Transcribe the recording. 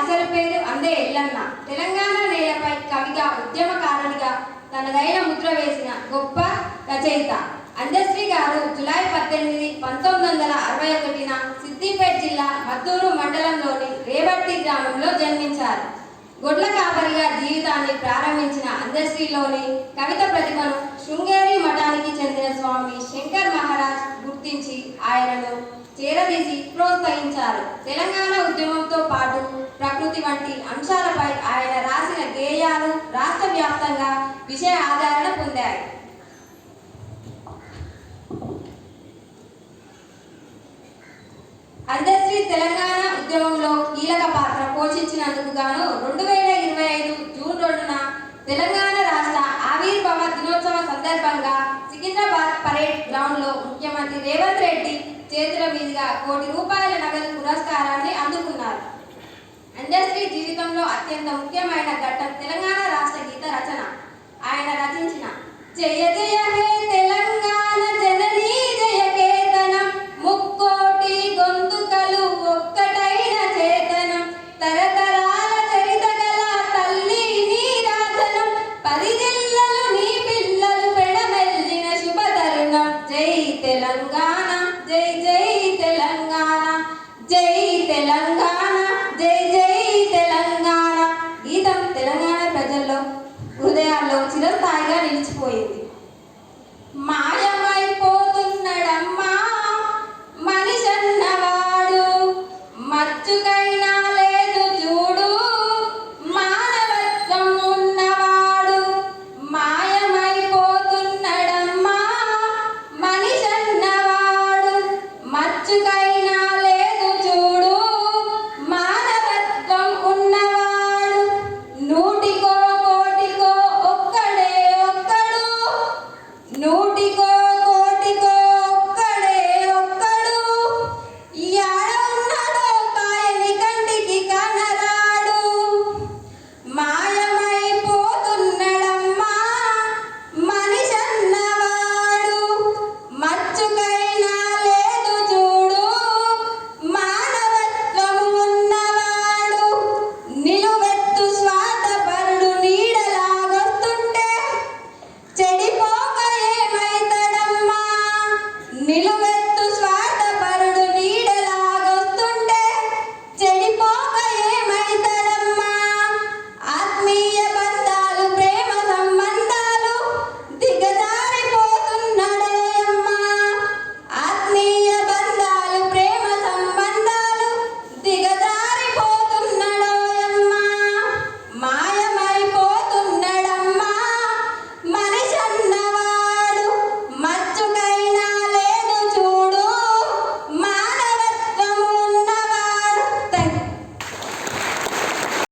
అసలు పేరు అందే ఎల్లన్న. తెలంగాణ నేలపై కవిగా, ఉద్యమకారునిగా తనదైన ముద్ర వేసిన గొప్ప రచయిత. అందశ్రీ గారు జూలై 18, 1961న సిద్దిపేట జిల్లా మద్దూరు మండలంలోని రేవట్టి గ్రామంలో జన్మించారు. గొడ్ల కాపరిగా జీవితాన్ని ప్రారంభించిన అందశ్రీలోని కవిత ప్రతిభను శృంగేరి మఠానికి చెందిన స్వామి శంకర్ మహారాజ్ గుర్తించి ఆయనను చేరదీసి ప్రోత్సహించారు. తెలంగాణ ఉద్యమంతో పాటు ప్రకృతి వంటి అంశాలపై ఆయన రాసిన గేయాలు రాష్ట్ర వ్యాప్తంగా విషయ ఆదరణ పొందాయి. అందశ్రీ తెలంగాణ ఉద్యమంలో కీలక పాత్ర పోషించినందుకు గాను 2025 జూన్ 2న తెలంగాణ రాష్ట్ర ఆవిర్భావ దినోత్సవ సందర్భంగా సికింద్రాబాద్ పరేడ్ గ్రౌండ్లో ముఖ్యమంత్రి రేవంత్ రెడ్డి చేతుల మీదుగా ₹1 కోటి నగదు పురస్కారాన్ని అందుకున్నారు. అందశ్రీ జీవితంలో అత్యంత ముఖ్యమైన ఘట్టం తెలంగాణ రాష్ట్ర గీత రచన. ఆయన రచించిన జయ జయ హే